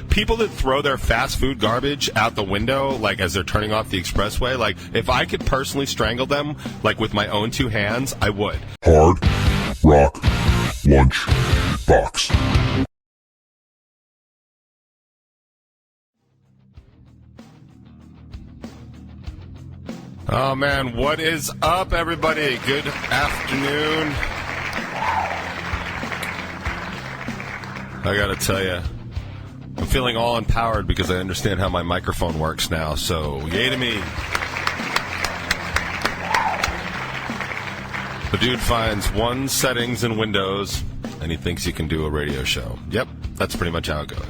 people that throw their fast food garbage out the window, like as they're turning off the expressway, like if I could personally strangle them, like with my own 2 hands, I would. Hard Rock Lunchbox. Oh man, what is up, everybody? Good afternoon. I gotta tell you, I'm feeling all empowered because I understand how my microphone works now, so yay to me. The dude finds 1 settings in Windows, and he thinks he can do a radio show. Yep, that's pretty much how it goes.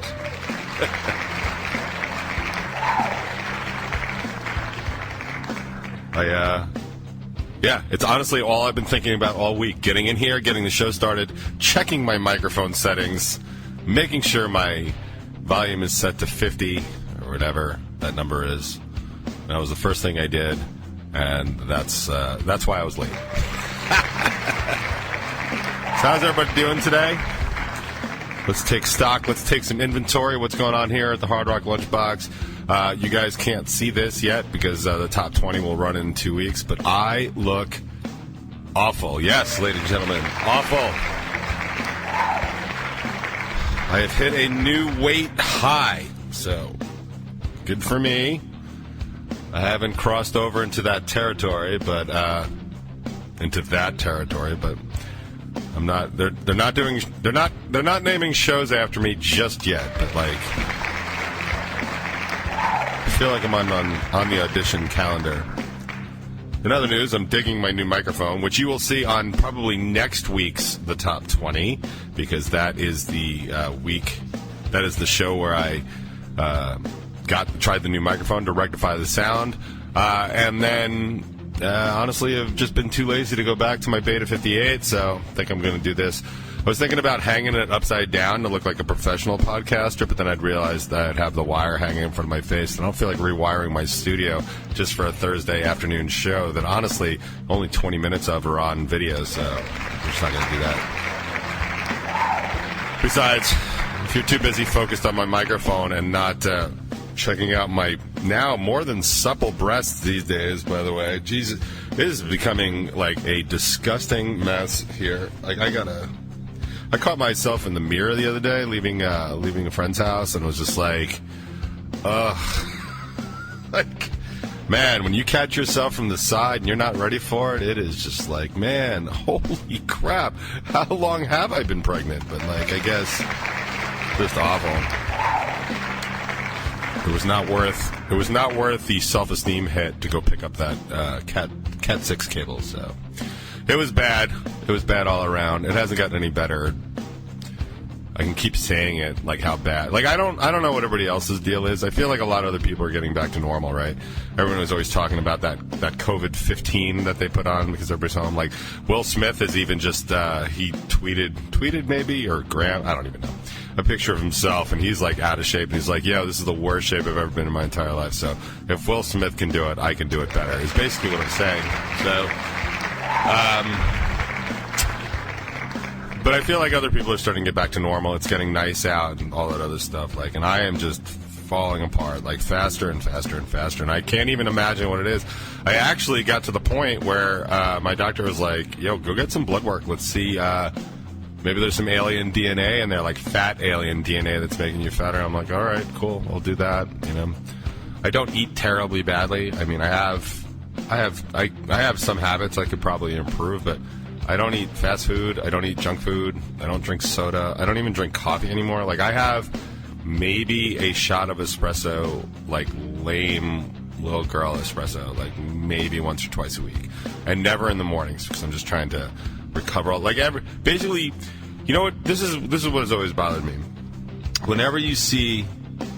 Yeah, it's honestly all I've been thinking about all week. Getting in here, getting the show started, checking my microphone settings, making sure my volume is set to 50 or whatever that number is. That was the first thing I did, and that's why I was late. So how's everybody doing today? Let's take stock. Let's take some inventory. What's going on here at the Hard Rock Lunchbox? You guys can't see this yet because the top 20 will run in 2 weeks, but I look awful. Yes, ladies and gentlemen, awful. I have hit a new weight high, so good for me. I haven't crossed over into that territory, but I'm not. They're not naming shows after me just yet, but like. I feel like I'm on the audition calendar. In other news, I'm digging my new microphone, which you will see on probably next week's The Top 20, because that is the week, that is the show where I tried the new microphone to rectify the sound, and then honestly I've just been too lazy to go back to my Beta 58, so I think I'm going to do this. I was thinking about hanging it upside down to look like a professional podcaster, but then I'd realized that I'd have the wire hanging in front of my face, and I don't feel like rewiring my studio just for a Thursday afternoon show that honestly only 20 minutes of are on video, so I'm just not going to do that. Besides, if you're too busy focused on my microphone and not checking out my now more than supple breasts these days, by the way, Jesus, it is becoming like a disgusting mess here. Like I caught myself in the mirror the other day, leaving a friend's house, and was just like, ugh. Like, man, when you catch yourself from the side and you're not ready for it, it is just like, man, holy crap. How long have I been pregnant? But, like, I guess just awful. It was not worth the self-esteem hit to go pick up that Cat 6 cable, so... It was bad. It was bad all around. It hasn't gotten any better. I can keep saying it, like how bad. Like I don't know what everybody else's deal is. I feel like a lot of other people are getting back to normal, right? Everyone was always talking about that COVID-15 that they put on because everybody's home. Like Will Smith is even just he tweeted maybe or Graham, I don't even know, a picture of himself, and he's like out of shape, and he's like, yeah, this is the worst shape I've ever been in my entire life. So if Will Smith can do it, I can do it better. Is basically what I'm saying. So. But I feel like other people are starting to get back to normal. It's getting nice out and all that other stuff. Like, and I am just falling apart, like faster and faster and faster. And I can't even imagine what it is. I actually got to the point where my doctor was like, "Yo, go get some blood work. Let's see. Maybe there's some alien DNA in there, like fat alien DNA that's making you fatter." I'm like, "All right, cool. I'll do that." You know, I don't eat terribly badly. I mean, I have some habits I could probably improve, but I don't eat fast food. I don't eat junk food. I don't drink soda. I don't even drink coffee anymore. Like, I have maybe a shot of espresso, like lame little girl espresso, like maybe once or twice a week, and never in the mornings because I'm just trying to recover. Like basically, you know what? This is what has always bothered me. Whenever you see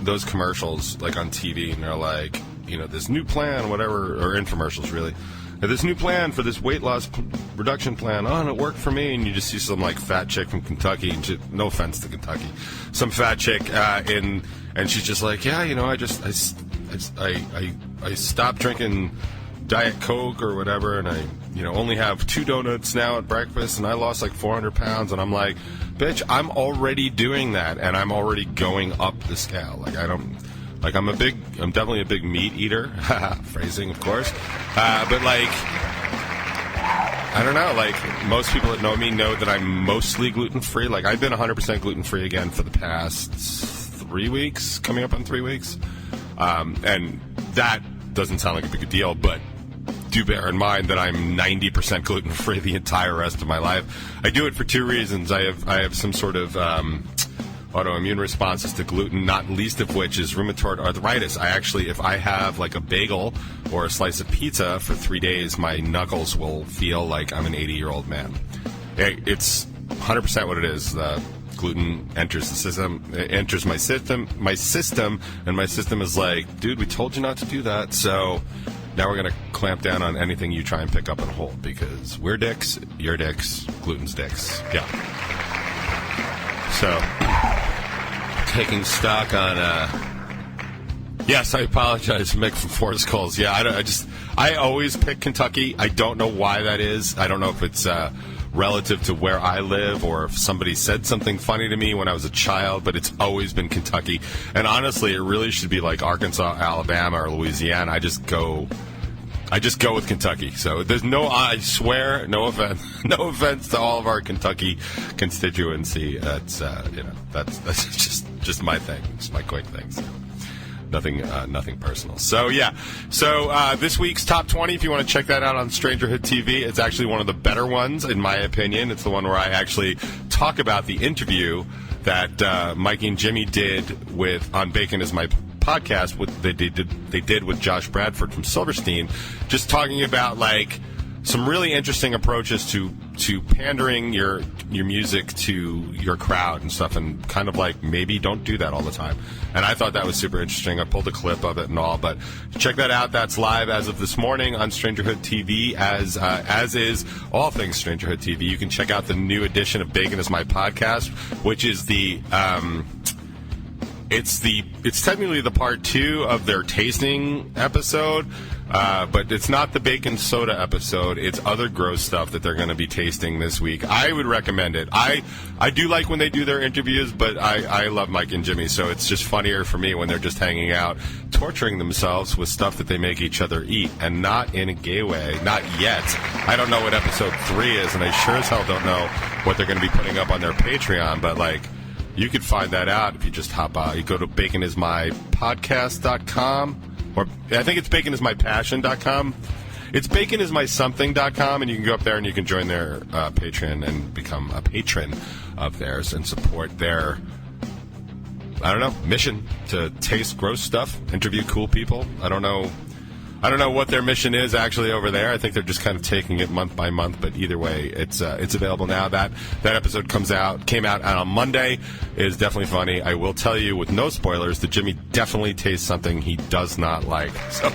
those commercials like on TV and they're like, you know, this new plan, whatever, or infomercials really. This new plan for this weight loss reduction plan, and it worked for me, and you just see some, like, fat chick from Kentucky, and no offense to Kentucky, some fat chick, and she's just like, yeah, you know, I stopped drinking Diet Coke or whatever, and I, only have 2 donuts now at breakfast, and I lost like 400 pounds, and I'm like, bitch, I'm already doing that, and I'm already going up the scale. Like, I'm definitely a big meat eater. Phrasing, of course. But like, I don't know, like, most people that know me know that I'm mostly gluten-free. Like, I've been 100% gluten-free again for the past 3 weeks, coming up on 3 weeks. And that doesn't sound like a big deal, but do bear in mind that I'm 90% gluten-free the entire rest of my life. I do it for 2 reasons. I have some sort of autoimmune responses to gluten, not least of which is rheumatoid arthritis. I actually, if I have like a bagel or a slice of pizza for 3 days, my knuckles will feel like I'm an 80-year-old man. It's 100% what it is. Gluten enters the system, it enters my system, and my system is like, dude, we told you not to do that, so now we're going to clamp down on anything you try and pick up and hold, because we're dicks, you're dicks, gluten's dicks. Yeah. So, taking stock on, yes, I apologize, Mick from Forest Calls. Yeah, I always pick Kentucky. I don't know why that is. I don't know if it's relative to where I live or if somebody said something funny to me when I was a child, but it's always been Kentucky. And honestly, it really should be like Arkansas, Alabama, or Louisiana. I just go with Kentucky. So there's I swear, no offense to all of our Kentucky constituency. That's just my thing. It's my quick thing. So nothing personal. So yeah. So this week's Top 20, if you want to check that out on Strangerhood TV, it's actually one of the better ones in my opinion. It's the one where I actually talk about the interview that Mike and Jimmy did on Bacon Is My Podcast. They did with Josh Bradford from Silverstein, just talking about like some really interesting approaches to pandering your music to your crowd and stuff, and kind of like maybe don't do that all the time. And I thought that was super interesting. I pulled a clip of it and all, but check that out. That's live as of this morning on Strangerhood TV, as is all things Strangerhood TV. You can check out the new edition of Bacon Is My Podcast, which is it's technically the part 2 of their tasting episode, but it's not the bacon soda episode. It's other gross stuff that they're going to be tasting this week. I would recommend it. I do like when they do their interviews, but I love Mike and Jimmy, so it's just funnier for me when they're just hanging out, torturing themselves with stuff that they make each other eat, and not in a gay way. Not yet. I don't know what episode 3 is, and I sure as hell don't know what they're going to be putting up on their Patreon, but like, you could find that out if you just hop out. You go to baconismypodcast.com, or I think it's baconismypassion.com. It's baconismysomething.com, and you can go up there and you can join their Patreon and become a patron of theirs and support their, mission to taste gross stuff, interview cool people. I don't know what their mission is actually over there. I think they're just kind of taking it month by month, but either way, it's available now. That episode came out on Monday. It is definitely funny. I will tell you with no spoilers that Jimmy definitely tastes something he does not like. So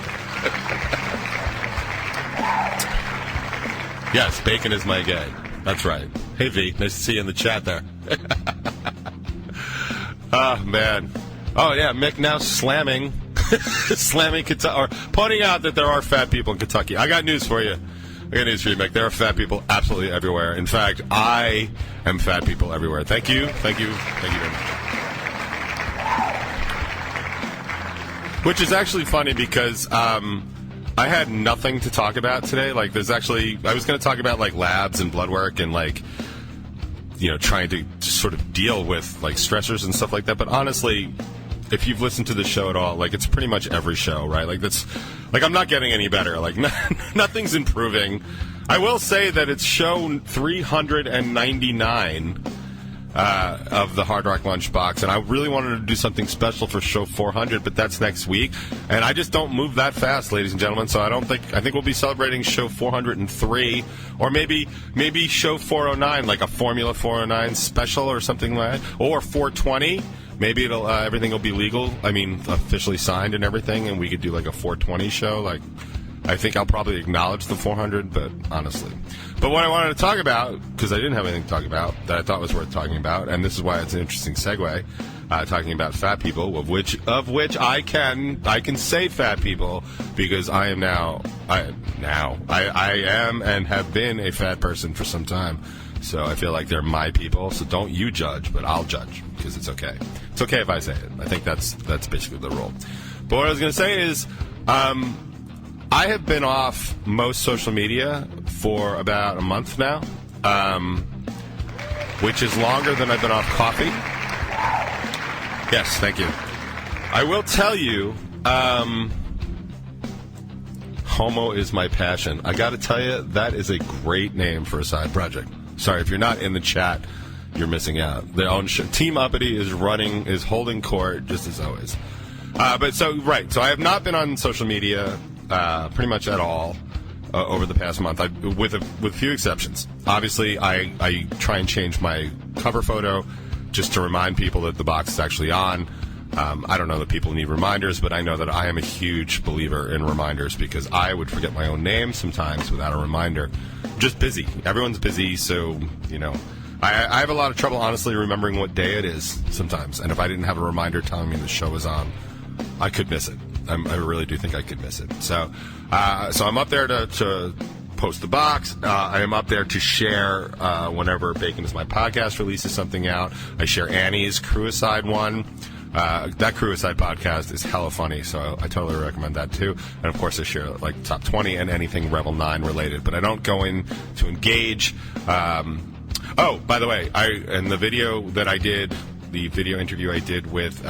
yes, bacon is my gay. That's right. Hey V, nice to see you in the chat there. Oh man. Oh yeah, Mick now slamming Kentucky, or pointing out that there are fat people in Kentucky. I got news for you. Mick. There are fat people absolutely everywhere. In fact, I am fat people everywhere. Thank you very much. Which is actually funny because I had nothing to talk about today. Like, I was going to talk about like labs and blood work and like, trying to sort of deal with like stressors and stuff like that. But honestly, if you've listened to the show at all, like, it's pretty much every show, right? Like, I'm not getting any better. Like, nothing's improving. I will say that it's show 399 of the Hard Rock Lunchbox, and I really wanted to do something special for show 400, but that's next week. And I just don't move that fast, ladies and gentlemen. So I think we'll be celebrating show 403, or maybe show 409, like a Formula 409 special or something like that, or 420. Maybe everything will be legal. I mean, officially signed and everything, and we could do like a 420 show. Like, I think I'll probably acknowledge the 400, but honestly. But what I wanted to talk about, because I didn't have anything to talk about that I thought was worth talking about, and this is why it's an interesting segue, talking about fat people, of which I can say fat people because I am I am and have been a fat person for some time. So I feel like they're my people. So don't you judge, but I'll judge because it's okay. It's okay if I say it. I think that's basically the rule. But what I was going to say is, I have been off most social media for about a month now, which is longer than I've been off coffee. Yes, thank you. I will tell you, homo is my passion. I got to tell you, that is a great name for a side project. Sorry, if you're not in the chat, you're missing out. Their own Team Uppity is holding court, just as always. So I have not been on social media pretty much at all over the past month, with a few exceptions. Obviously, I try and change my cover photo just to remind people that the box is actually on. I don't know that people need reminders, but I know that I am a huge believer in reminders because I would forget my own name sometimes without a reminder. I'm just busy. Everyone's busy, so, I have a lot of trouble, honestly, remembering what day it is sometimes. And if I didn't have a reminder telling me the show was on, I could miss it. I really do think I could miss it. So I'm up there to post the box. I am up there to share whenever Bacon is My Podcast releases something out. I share Annie's Crewicide one. That Crewicide podcast is hella funny, so I totally recommend that too. And of course, I share like top 20 and anything Revel 9 related, but I don't go in to engage. By the way, in the video that I did, the video interview I did with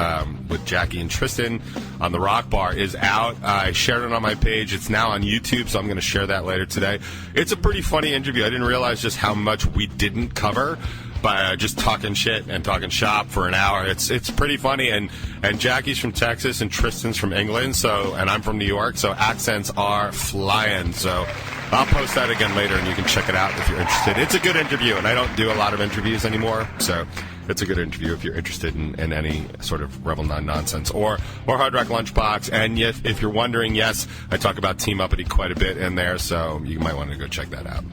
Jackie and Tristan on the Rock Bar is out. I shared it on my page. It's now on YouTube, so I'm going to share that later today. It's a pretty funny interview. I didn't realize just how much we didn't cover by just talking shit and talking shop for an hour. It's pretty funny, and Jackie's from Texas and Tristan's from England, and I'm from New York, so accents are flying. So I'll post that again later, and you can check it out if you're interested. It's a good interview, and I don't do a lot of interviews anymore, so it's a good interview if you're interested in any sort of Revel 9 nonsense or Hard Rock Lunchbox. And if you're wondering, yes, I talk about Team Uppity quite a bit in there, so you might want to go check that out.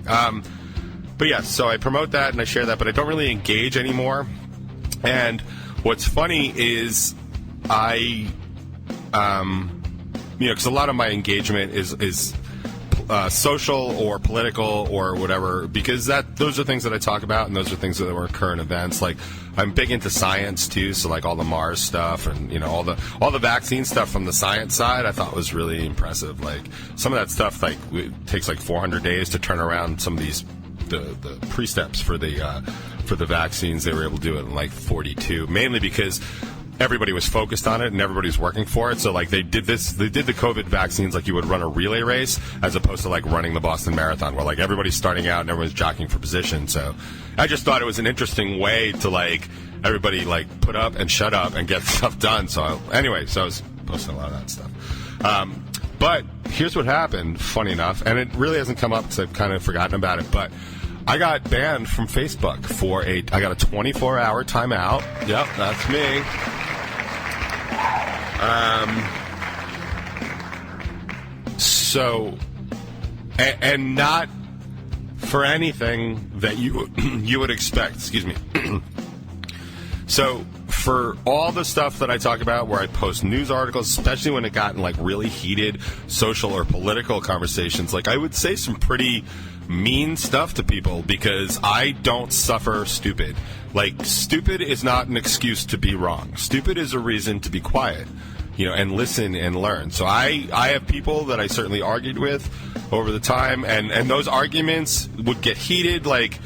But yes, so I promote that and I share that, but I don't really engage anymore. And what's funny is because a lot of my engagement is social or political or whatever, because those are things that I talk about, and those are things that were current events. Like, I'm big into science too, so like all the Mars stuff and all the vaccine stuff from the science side, I thought was really impressive. Like, some of that stuff, like, it takes like 400 days to turn around some of these the pre-steps for the vaccines. They were able to do it in like 42, mainly because everybody was focused on it and everybody was working for it. So like they did the COVID vaccines like you would run a relay race, as opposed to like running the Boston Marathon, where like everybody's starting out and everyone's jockeying for position. So I just thought it was an interesting way to like everybody like put up and shut up and get stuff done. So I was posting a lot of that stuff. But here's what happened, funny enough, and it really hasn't come up because I've kind of forgotten about it, but I got banned from Facebook I got a 24-hour timeout. Yep, that's me. And not for anything that you would expect. Excuse me. So for all the stuff that I talk about where I post news articles, especially when it got in like really heated social or political conversations, like I would say some pretty mean stuff to people because I don't suffer stupid. Like, stupid is not an excuse to be wrong. Stupid is a reason to be quiet, and listen and learn. So I have people that I certainly argued with over the time, and those arguments would get heated. Like,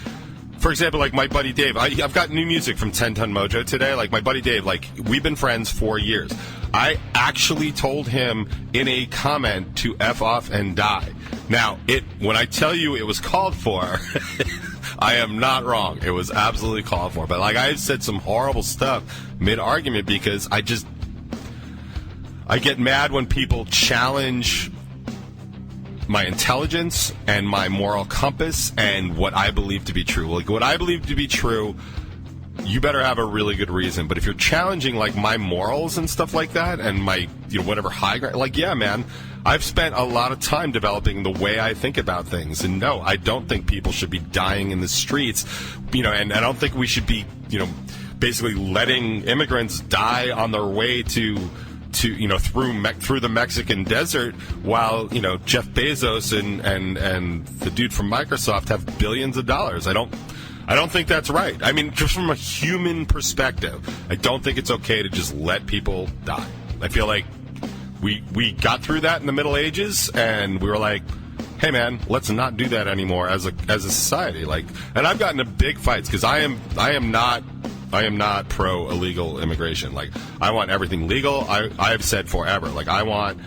for example, like my buddy Dave, I've got new music from 10 Ton Mojo today. Like, my buddy Dave, like, we've been friends for years. I actually told him in a comment to F off and die. Now, when I tell you it was called for, I am not wrong. It was absolutely called for. But like, I said some horrible stuff mid-argument because I get mad when people challenge my intelligence and my moral compass and what I believe to be true. Like, what I believe to be true, you better have a really good reason. But if you're challenging like my morals and stuff like that and my whatever high ground, like, yeah, man, I've spent a lot of time developing the way I think about things. And no, I don't think people should be dying in the streets, and I don't think we should be, basically letting immigrants die on their way to through the Mexican desert, while Jeff Bezos and the dude from Microsoft have billions of dollars. I don't think that's right. I mean, just from a human perspective, I don't think it's okay to just let people die. I feel like we got through that in the Middle Ages, and we were like, hey man, let's not do that anymore as a society. Like, and I've gotten into big fights because I am not pro illegal immigration. Like, I want everything legal. I've said forever. Like, I want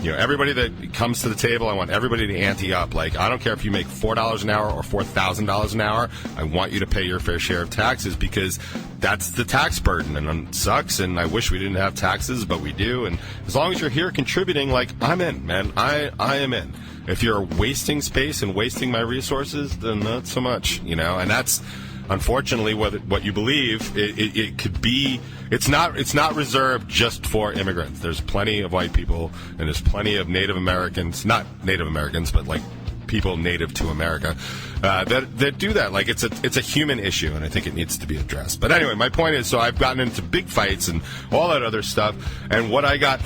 everybody that comes to the table, I want everybody to ante up. Like, I don't care if you make $4 an hour or $4,000 an hour. I want you to pay your fair share of taxes, because that's the tax burden, and it sucks, and I wish we didn't have taxes, but we do. And as long as you're here contributing, like, I'm in, man. I am in. If you're wasting space and wasting my resources, then not so much, and that's unfortunately what you believe. It could be. It's not reserved just for immigrants. There's plenty of white people, and there's plenty of Native Americans, not Native Americans, but like people native to America, that do that. Like, it's a human issue, and I think it needs to be addressed. But anyway, my point is, so I've gotten into big fights and all that other stuff, and what I got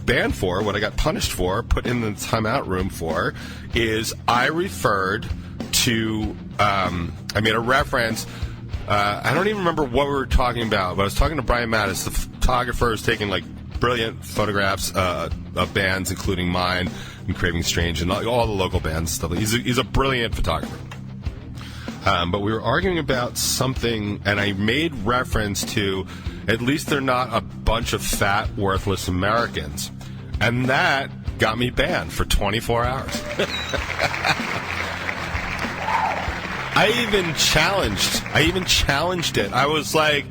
banned for, what I got punished for, put in the timeout room for, is I referred to, I made a reference. I don't even remember what we were talking about, but I was talking to Brian Mattis, the photographer who's taking like brilliant photographs of bands, including mine and Craving Strange and all the local bands and stuff. He's a brilliant photographer. But we were arguing about something, and I made reference to, at least they're not a bunch of fat, worthless Americans. And that got me banned for 24 hours. I even challenged it. I was like,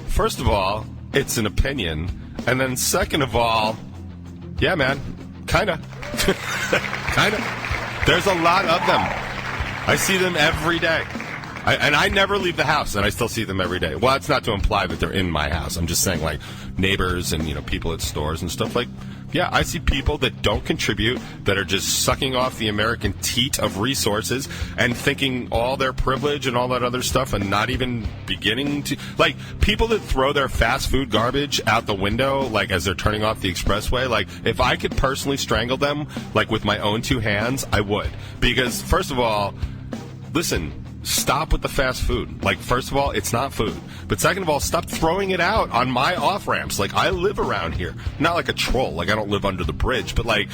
first of all, it's an opinion. And then second of all, yeah, man, kind of. Kind of. There's a lot of them. I see them every day. And I never leave the house, and I still see them every day. Well, that's not to imply that they're in my house. I'm just saying, like, neighbors and, people at stores and stuff. Like, yeah, I see people that don't contribute, that are just sucking off the American teat of resources and thinking all their privilege and all that other stuff, and not even beginning to, like, people that throw their fast food garbage out the window, like, as they're turning off the expressway. Like, if I could personally strangle them, like, with my own two hands, I would. Because, first of all, listen, stop with the fast food. Like, first of all, it's not food. But second of all, stop throwing it out on my off-ramps. Like, I live around here. Not like a troll. Like, I don't live under the bridge. But, like,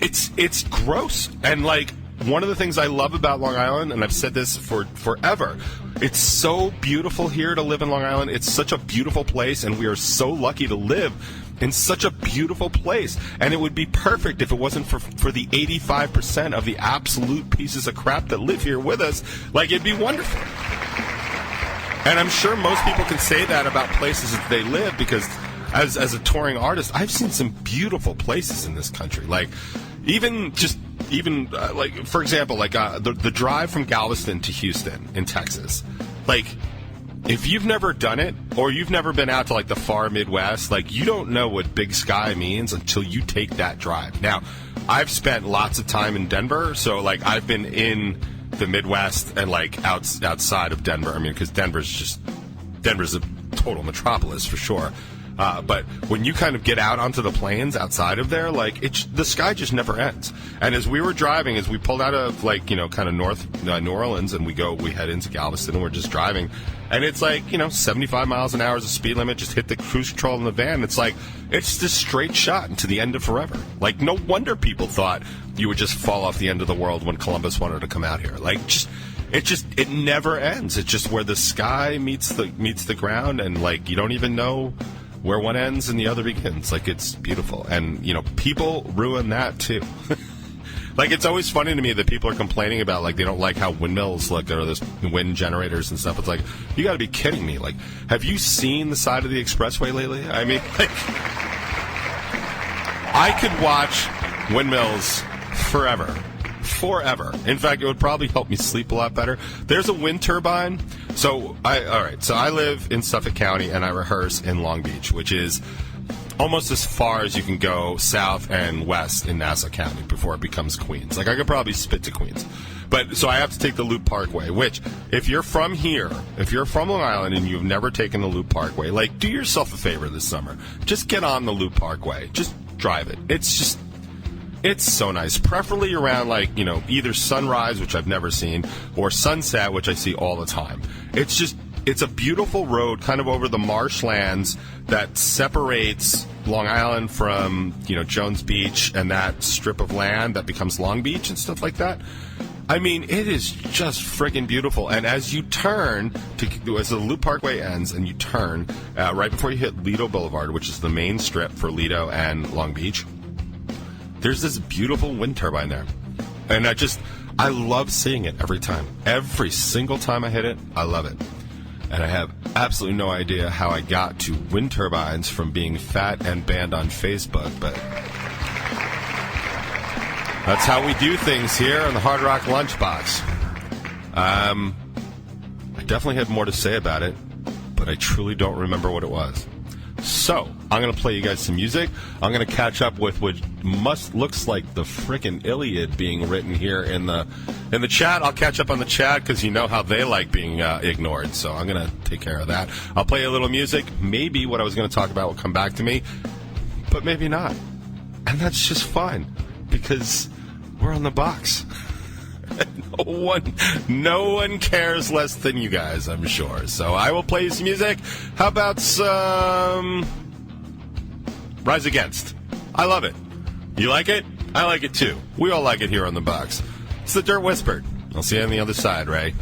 it's gross. And, like, one of the things I love about Long Island, and I've said this for forever, it's so beautiful here to live in Long Island. It's such a beautiful place, and we are so lucky to live in such a beautiful place. And it would be perfect if it wasn't for the 85% of the absolute pieces of crap that live here with us. Like, it'd be wonderful. And I'm sure most people can say that about places that they live, because as a touring artist, I've seen some beautiful places in this country. Like, like, for example, like the drive from Galveston to Houston in Texas. Like, if you've never done it, or you've never been out to, like, the far Midwest, like, you don't know what big sky means until you take that drive. Now, I've spent lots of time in Denver, so, like, I've been in the Midwest and, like, outside of Denver. I mean, because Denver's a total metropolis for sure. But when you kind of get out onto the plains outside of there, like, the sky just never ends. And as we were driving, as we pulled out of, like, kind of north New Orleans, and we head into Galveston, and we're just driving, and it's like, 75 miles an hour is the speed limit. Just hit the cruise control in the van. It's like, it's this straight shot into the end of forever. Like, no wonder people thought you would just fall off the end of the world when Columbus wanted to come out here. Like, it never ends. It's just where the sky meets the ground, and, like, you don't even know where one ends and the other begins. Like, it's beautiful. And, people ruin that too. Like, it's always funny to me that people are complaining about, like, they don't like how windmills look, or those wind generators and stuff. It's like, you got to be kidding me. Like, have you seen the side of the expressway lately? I mean, like, I could watch windmills forever. In fact, it would probably help me sleep a lot better. There's a wind turbine. So I live in Suffolk County, and I rehearse in Long Beach, which is almost as far as you can go south and west in Nassau County before it becomes Queens. Like, I could probably spit to Queens. But so I have to take the Loop Parkway, which, if you're from here, if you're from Long Island and you've never taken the Loop Parkway, like, do yourself a favor this summer. Just get on the Loop Parkway. Just drive it. It's so nice. Preferably around, like, you know, either sunrise, which I've never seen, or sunset, which I see all the time. It's a beautiful road kind of over the marshlands that separates Long Island from, you know, Jones Beach and that strip of land that becomes Long Beach and stuff like that. I mean, it is just freaking beautiful. And as you turn, as the Loop Parkway ends and you turn, right before you hit Lido Boulevard, which is the main strip for Lido and Long Beach, there's this beautiful wind turbine there. And I love seeing it every time. Every single time I hit it, I love it. And I have absolutely no idea how I got to wind turbines from being fat and banned on Facebook, but that's how we do things here on the Hard Rock Lunchbox. I definitely had more to say about it, but I truly don't remember what it was. So, I'm going to play you guys some music. I'm going to catch up with what looks like the frickin' Iliad being written here in the chat. I'll catch up on the chat because you know how they like being ignored. So I'm going to take care of that. I'll play a little music. Maybe what I was going to talk about will come back to me, but maybe not. And that's just fine because we're on the box. No one cares less than you guys, I'm sure. So I will play you some music. How about some Rise Against? I love it. You like it? I like it too. We all like it here on the box. It's the Dirt Whispered. I'll see you on the other side, Ray.